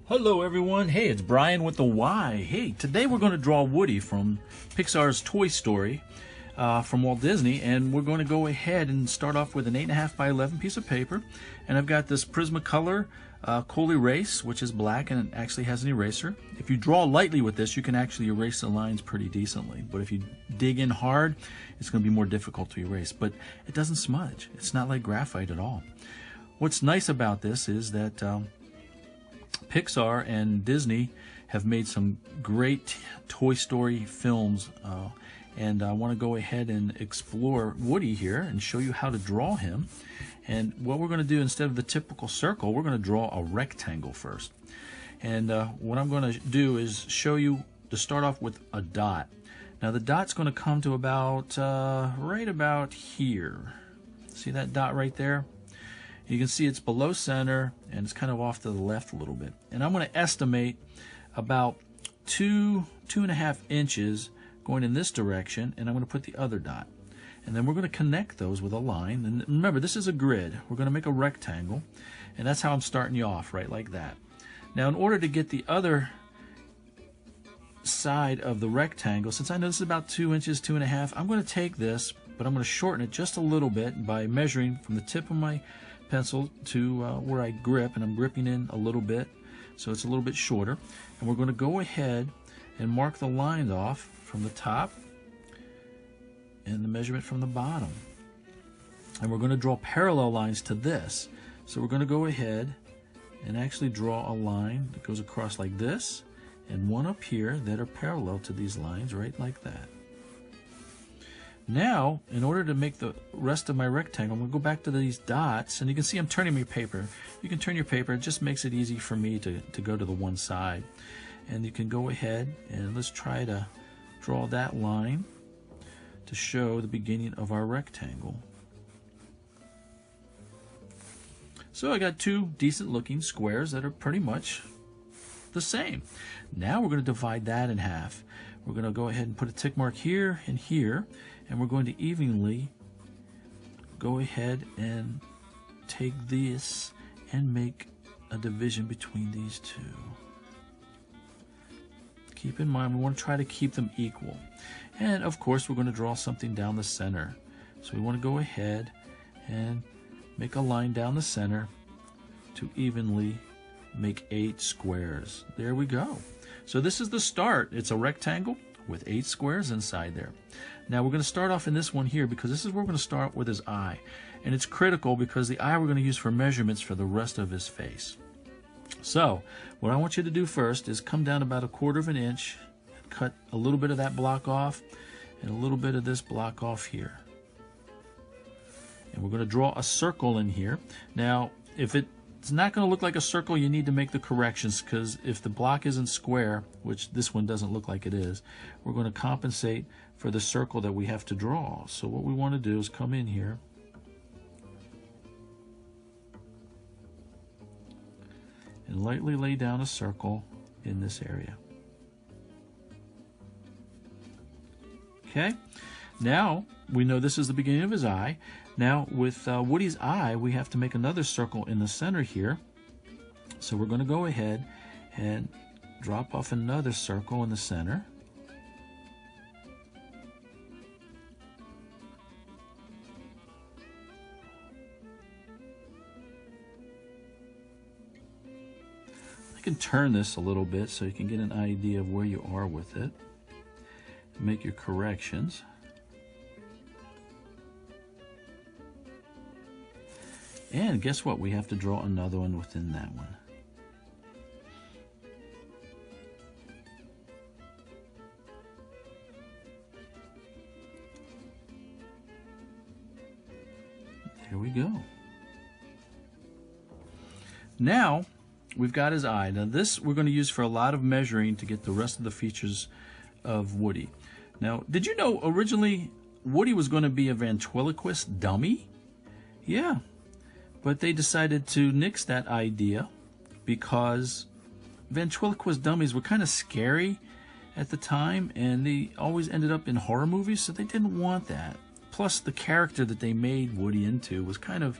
Hello everyone, hey, it's Brian with the Y. Hey, today we're going to draw Woody from Pixar's Toy Story from Walt Disney, and we're going to go ahead and start off with an 8.5 by 11 piece of paper. And I've got this Prismacolor Kohl Erase, which is black and it actually has an eraser. If you draw lightly with this, you can actually erase the lines pretty decently, but if you dig in hard, it's going to be more difficult to erase. But it doesn't smudge. It's not like graphite at all. What's nice about this is that Pixar and Disney have made some great Toy Story films, and I want to go ahead and explore Woody here and show you how to draw him. And what we're going to do, instead of the typical circle, we're going to draw a rectangle first. And what I'm going to do is show you to start off with a dot. Now the dot's going to come to about right about here. See that dot right there? You can see it's below center and it's kind of off to the left a little bit. And I'm going to estimate about 2.5 inches going in this direction, and I'm going to put the other dot. And then we're going to connect those with a line. And remember, this is a grid. We're going to make a rectangle, and that's how I'm starting you off, right like that. Now in order to get the other side of the rectangle, since I know this is about 2 inches, 2.5, I'm going to take this, but I'm going to shorten it just a little bit by measuring from the tip of my pencil to where I grip, and I'm gripping in a little bit so it's a little bit shorter. And we're going to go ahead and mark the lines off from the top and the measurement from the bottom, and we're going to draw parallel lines to this. So we're going to go ahead and actually draw a line that goes across like this, and one up here that are parallel to these lines, right like that. Now, in order to make the rest of my rectangle, I'm going to go back to these dots, and you can see I'm turning my paper. You can turn your paper. It just makes it easy for me to go to the one side. And you can go ahead and let's try to draw that line to show the beginning of our rectangle. So I got two decent looking squares that are pretty much the same. Now we're going to divide that in half. We're going to go ahead and put a tick mark here and here, and we're going to evenly go ahead and take this and make a division between these two. Keep in mind, we want to try to keep them equal. And of course, we're going to draw something down the center. So we want to go ahead and make a line down the center to evenly make 8 squares. There we go. So this is the start. It's a rectangle with 8 squares inside there. Now we're going to start off in this one here, because this is where we're going to start with his eye. And it's critical because the eye we're going to use for measurements for the rest of his face. So what I want you to do first is come down about 1/4 inch, cut a little bit of that block off and a little bit of this block off here. And we're going to draw a circle in here. Now if it's not going to look like a circle, you need to make the corrections, because if the block isn't square, which this one doesn't look like it is, we're going to compensate for the circle that we have to draw. So what we want to do is come in here and lightly lay down a circle in this area. Okay, now we know this is the beginning of his eye. Now with Woody's eye, we have to make another circle in the center here. So we're going to go ahead and drop off another circle in the center. I can turn this a little bit so you can get an idea of where you are with it. Make your corrections. And guess what? We have to draw another one within that one. There we go. Now we've got his eye. Now this we're going to use for a lot of measuring to get the rest of the features of Woody. Now, did you know originally Woody was going to be a ventriloquist dummy? Yeah. But they decided to nix that idea because ventriloquist dummies were kind of scary at the time, and they always ended up in horror movies, so they didn't want that. Plus, the character that they made Woody into was kind of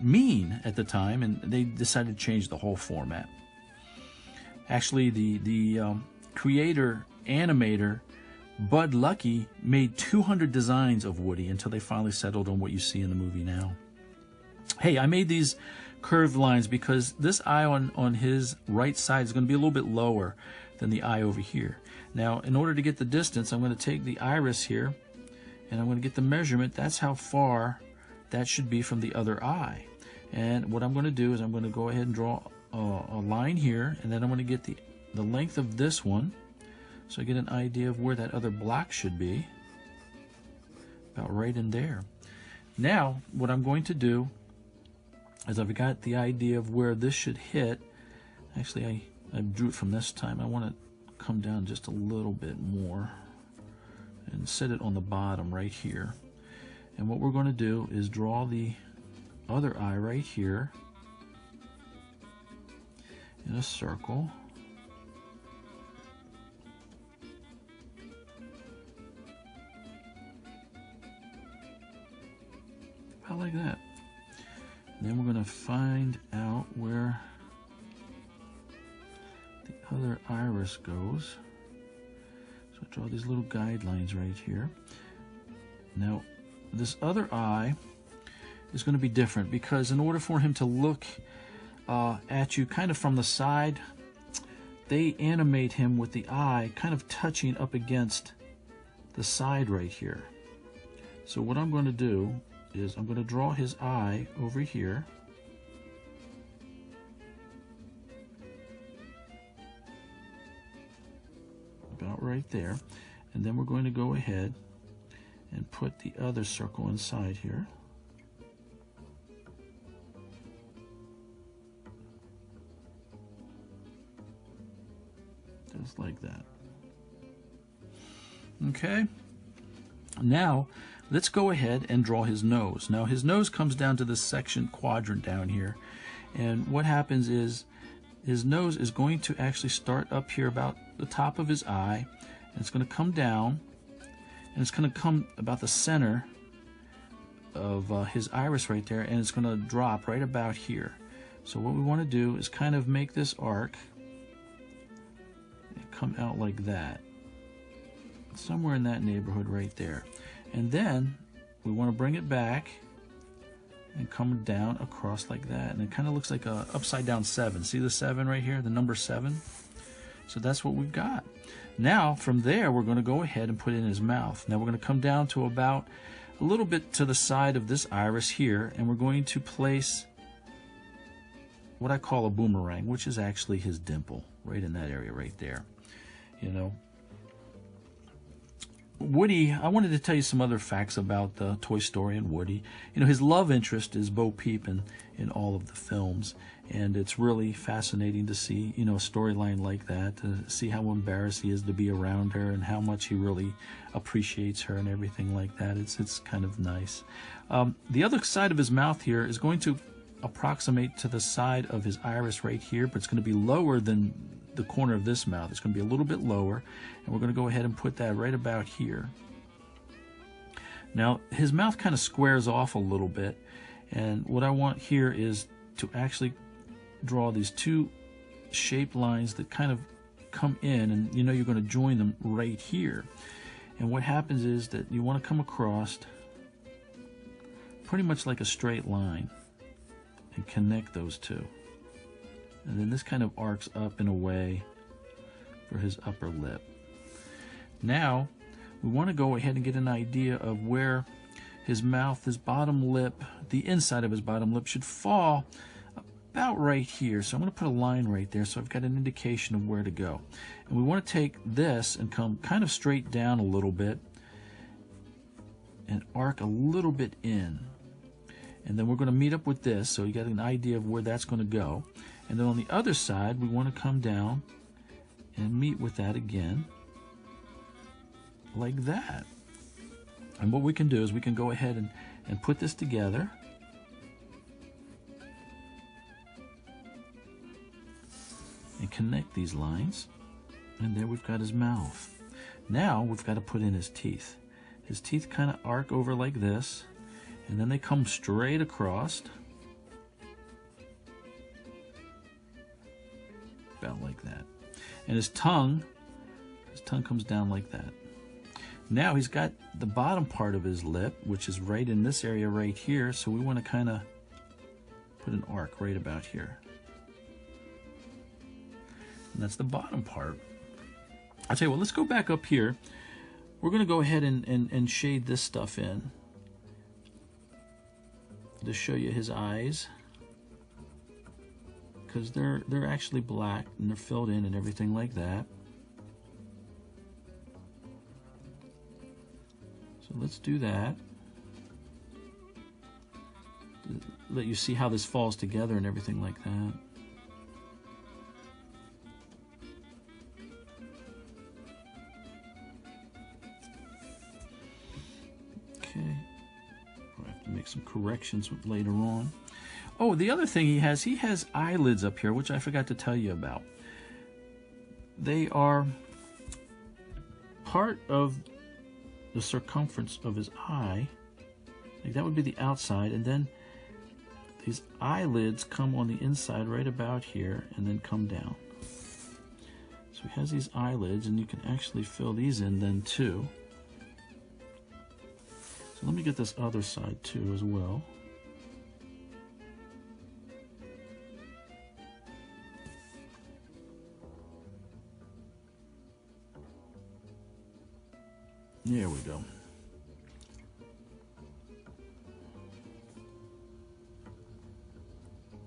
mean at the time, and they decided to change the whole format. Actually, the creator animator Bud Luckey made 200 designs of Woody until they finally settled on what you see in the movie now. Hey, I made these curved lines because this eye on his right side is going to be a little bit lower than the eye over here. Now, in order to get the distance, I'm going to take the iris here and I'm going to get the measurement. That's how far that should be from the other eye. And what I'm going to do is I'm going to go ahead and draw a line here, and then I'm going to get the length of this one, so I get an idea of where that other block should be, about right in there. Now, what I'm going to do is I've got the idea of where this should hit. Actually, I drew it from this time. I want to come down just a little bit more and set it on the bottom right here. And what we're going to do is draw the other eye right here in a circle. About like that. And then we're going to find out where the other iris goes. So I draw these little guidelines right here. Now, this other eye is going to be different because in order for him to look at you kind of from the side, they animate him with the eye kind of touching up against the side right here. So what I'm going to do is I'm going to draw his eye over here. About right there. And then we're going to go ahead and put the other circle inside here. Just like that. Okay. Now, let's go ahead and draw his nose. Now, his nose comes down to this section quadrant down here. And what happens is his nose is going to actually start up here about the top of his eye. And it's going to come down. And it's going to come about the center of his iris right there. And it's going to drop right about here. So what we want to do is kind of make this arc come out like that, somewhere in that neighborhood right there. And then we want to bring it back and come down across like that, and it kind of looks like a upside down 7. See the 7 right here, the number 7? So that's what we've got. Now from there we're going to go ahead and put in his mouth. Now we're going to come down to about a little bit to the side of this iris here, and we're going to place what I call a boomerang, which is actually his dimple right in that area right there. You know, Woody, I wanted to tell you some other facts about Toy Story and Woody. You know, his love interest is Bo Peep in all of the films, and it's really fascinating to see, you know, a storyline like that, to see how embarrassed he is to be around her and how much he really appreciates her and everything like that. It's kind of nice. The other side of his mouth here is going to approximate to the side of his iris right here, but it's going to be lower than the corner of this mouth. It's going to be a little bit lower, and we're going to go ahead and put that right about here. Now his mouth kind of squares off a little bit, and what I want here is to actually draw these two shaped lines that kind of come in, and you know you're going to join them right here. And what happens is that you want to come across pretty much like a straight line and connect those two. And then this kind of arcs up in a way for his upper lip. Now, we want to go ahead and get an idea of where his mouth, his bottom lip, the inside of his bottom lip should fall about right here. So I'm going to put a line right there so I've got an indication of where to go. And we want to take this and come kind of straight down a little bit and arc a little bit in. And then we're going to meet up with this, so you got an idea of where that's going to go. And then on the other side, we want to come down and meet with that again, like that. And what we can do is we can go ahead and put this together. And connect these lines. And there we've got his mouth. Now we've got to put in his teeth. His teeth kind of arc over like this, and then they come straight across. About like that. And his tongue comes down like that. Now he's got the bottom part of his lip, which is right in this area right here, so we want to kind of put an arc right about here. And that's the bottom part. I'll tell you what, let's go back up here. We're going to go ahead and shade this stuff in to show you his eyes, because they're actually black and they're filled in and everything like that. So let's do that. Let you see how this falls together and everything like that. Okay. I'll have to make some corrections later on. Oh, the other thing he has eyelids up here, which I forgot to tell you about. They are part of the circumference of his eye. Like that would be the outside, and then these eyelids come on the inside right about here and then come down. So he has these eyelids, and you can actually fill these in then too. So let me get this other side too as well. There we go.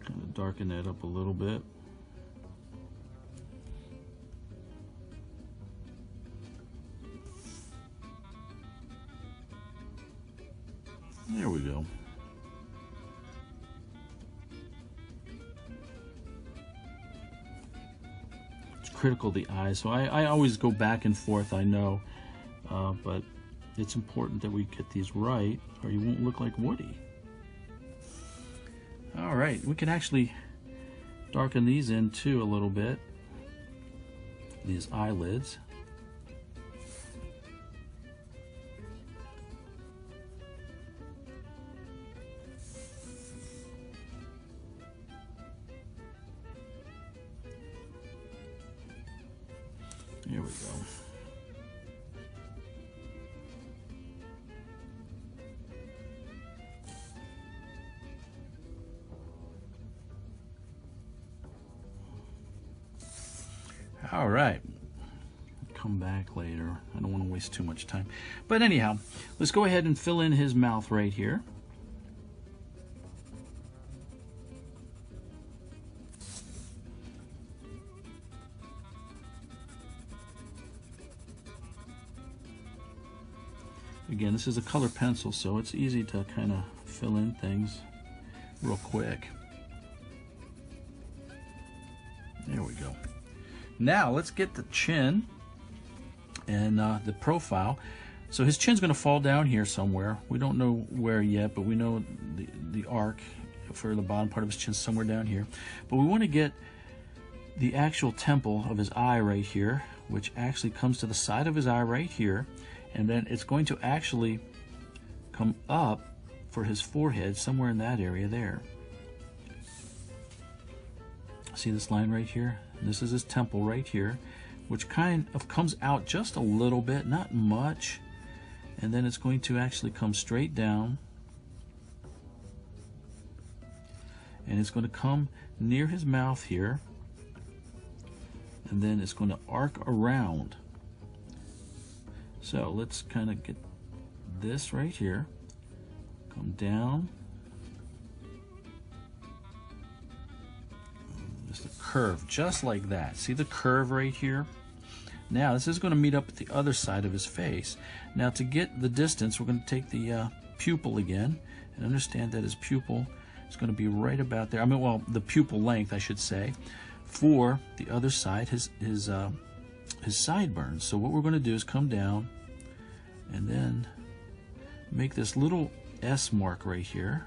Kind of darken that up a little bit. There we go. It's critical, the eyes. So I always go back and forth, I know. But it's important that we get these right, or you won't look like Woody. All right, we can actually darken these in too a little bit, these eyelids. There we go. All right, come back later. I don't want to waste too much time. But anyhow, let's go ahead and fill in his mouth right here. Again, this is a color pencil, so it's easy to kind of fill in things real quick. There we go. Now let's get the chin and the profile. So his chin's going to fall down here somewhere. We don't know where yet, but we know the arc for the bottom part of his chin somewhere down here. But we want to get the actual temple of his eye right here, which actually comes to the side of his eye right here, and then it's going to actually come up for his forehead somewhere in that area there. See this line right here? This is his temple right here, which kind of comes out just a little bit, not much, and then it's going to actually come straight down, and it's going to come near his mouth here, and then it's going to arc around. So let's kind of get this right here, come down, just a curve, just like that. See the curve right here? Now this is going to meet up at the other side of his face. Now to get the distance, we're going to take the pupil again, and understand that his pupil is going to be right about there. I mean, well, the pupil length, I should say, for the other side, his sideburns. So what we're going to do is come down and then make this little S mark right here,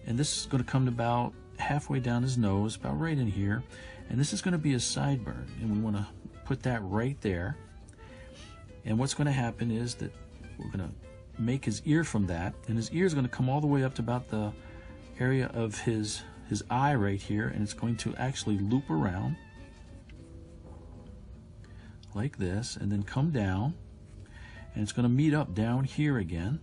and this is going to come to about halfway down his nose, about right in here, and this is going to be his sideburn, and we want to put that right there. And what's going to happen is that we're going to make his ear from that, and his ear is going to come all the way up to about the area of his eye right here, and it's going to actually loop around. like this, and then come down, and it's going to meet up down here again,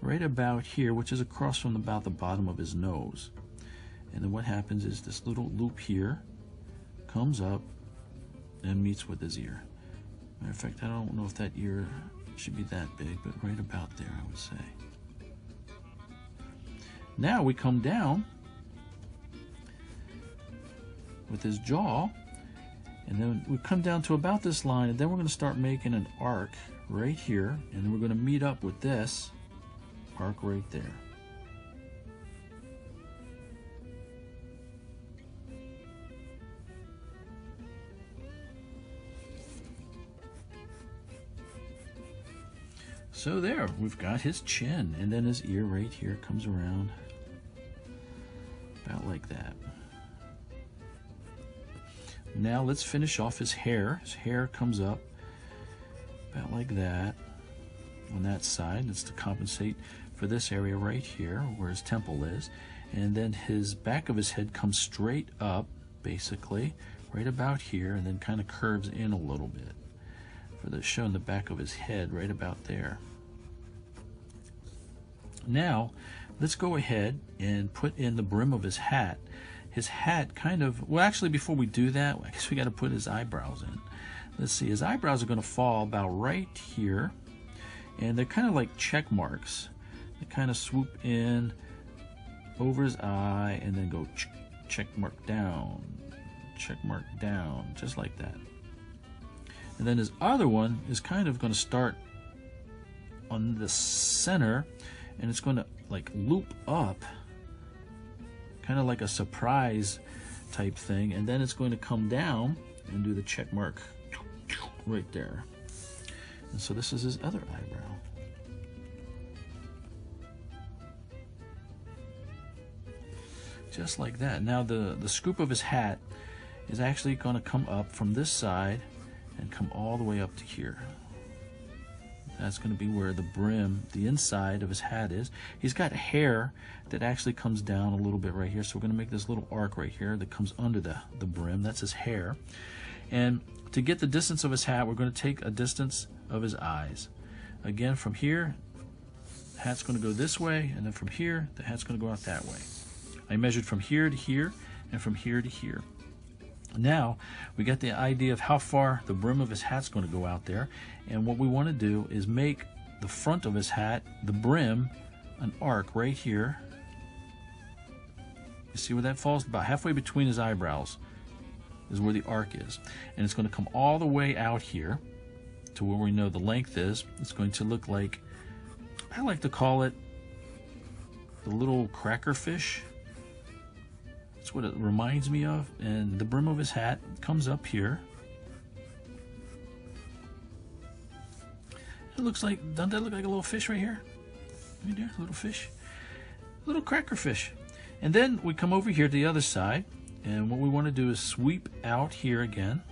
right about here, which is across from about the bottom of his nose. And then what happens is this little loop here comes up and meets with his ear. Matter of fact, I don't know if that ear should be that big, but right about there, I would say. Now we come down with his jaw, and then we come down to about this line, and then we're going to start making an arc right here, and then we're going to meet up with this arc right there. So there, we've got his chin, and then his ear right here comes around about like that. Now let's finish off his hair. His hair comes up about like that on that side. It's to compensate for this area right here where his temple is. And then his back of his head comes straight up, basically, right about here, and then kind of curves in a little bit. For the showing the back of his head right about there. Now, let's go ahead and put in the brim of his hat. His hat kind of, well, actually, before we do that, I guess we got to put his eyebrows in. Let's see, his eyebrows are going to fall about right here, and they're kind of like check marks. They kind of swoop in over his eye and then go check mark down, just like that. And then his other one is kind of going to start on the center, and it's going to like loop up, kind of like a surprise type thing, and then it's going to come down and do the check mark right there. And so this is his other eyebrow. Just like that. Now the scoop of his hat is actually going to come up from this side and come all the way up to here. That's going to be where the brim, the inside of his hat is. He's got hair that actually comes down a little bit right here, so we're going to make this little arc right here that comes under the brim. That's his hair. And to get the distance of his hat, we're going to take a distance of his eyes. Again, from here, the hat's going to go this way, and then from here, the hat's going to go out that way. I measured from here to here, and from here to here. Now, we got the idea of how far the brim of his hat's going to go out there, and what we want to do is make the front of his hat, the brim, an arc right here. You see where that falls? About halfway between his eyebrows is where the arc is. And it's going to come all the way out here to where we know the length is. It's going to look like, I like to call it the little cracker fish. That's what it reminds me of. And the brim of his hat comes up here. It looks like, doesn't that look like a little fish right here? Right there, a little fish. A little cracker fish. And then we come over here to the other side, and what we want to do is sweep out here again.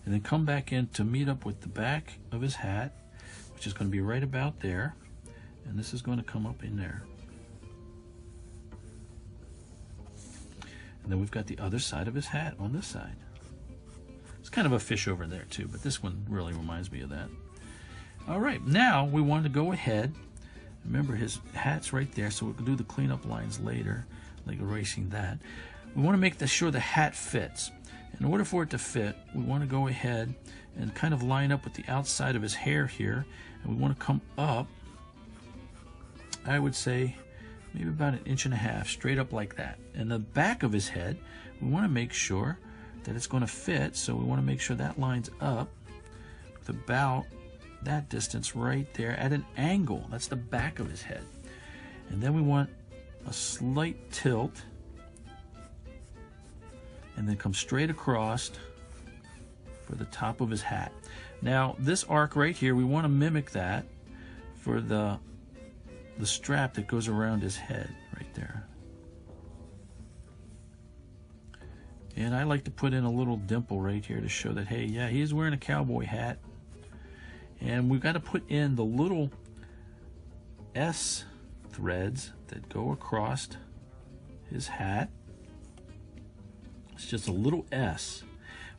And then come back in to meet up with the back of his hat, which is going to be right about there. And this is going to come up in there. And then we've got the other side of his hat on this side. It's kind of a fish over there too, but this one really reminds me of that. All right, now we want to go ahead. Remember, his hat's right there, so we can do the cleanup lines later, like erasing that. We want to make sure the hat fits. In order for it to fit, we want to go ahead and kind of line up with the outside of his hair here, and we want to come up, I would say, maybe about 1.5 inches, straight up like that. And the back of his head, we want to make sure that it's going to fit, so we want to make sure that lines up with about that distance right there at an angle. That's the back of his head. And then we want a slight tilt, and then come straight across for the top of his hat. Now, this arc right here, we want to mimic that for the strap that goes around his head right there. And I like to put in a little dimple right here to show that, hey, yeah, he is wearing a cowboy hat. And we've got to put in the little S threads that go across his hat. It's just a little S.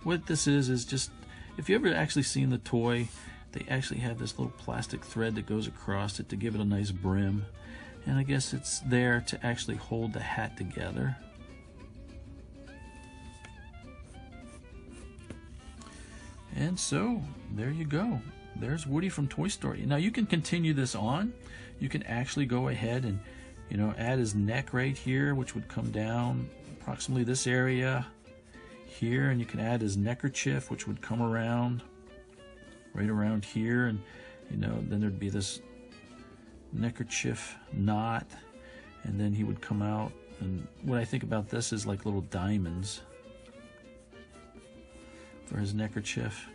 what this is just, if you ever actually seen the toy, they actually have this little plastic thread that goes across it to give it a nice brim. And I guess it's there to actually hold the hat together. And so, there you go. There's Woody from Toy Story. Now you can continue this on. You can actually go ahead and, you know, add his neck right here, which would come down approximately this area here, and you can add his neckerchief, which would come around right around here, and you know, then there'd be this neckerchief knot, and then he would come out. And what I think about this is like little diamonds for his neckerchief.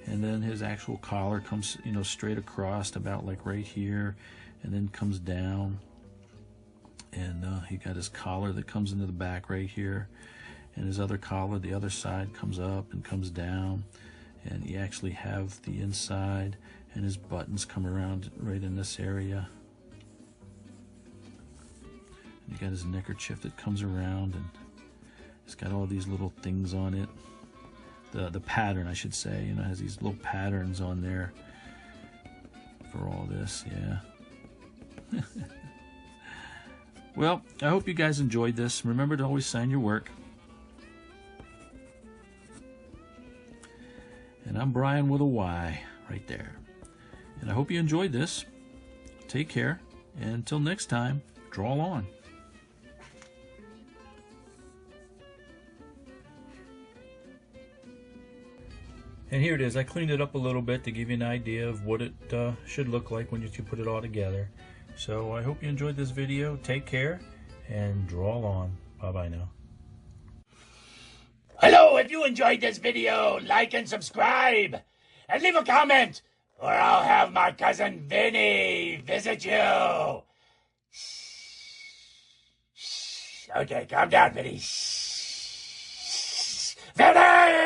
And then his actual collar comes, you know, straight across about like right here, and then comes down. And he got his collar that comes into the back right here, and his other collar, the other side, comes up and comes down. And you actually have the inside, and his buttons come around right in this area. And you got his neckerchief that comes around, and it's got all these little things on it. The pattern, I should say, you know, has these little patterns on there for all this, yeah. Well, I hope you guys enjoyed this. Remember to always sign your work. And I'm Brian with a Y right there. And I hope you enjoyed this. Take care, and until next time, draw on. And here it is. I cleaned it up a little bit to give you an idea of what it should look like when you put it all together. So I hope you enjoyed this video. Take care and draw on. Bye-bye now. Hello, if you enjoyed this video, like and subscribe. And leave a comment, or I'll have my cousin Vinny visit you. Okay, calm down, Vinny.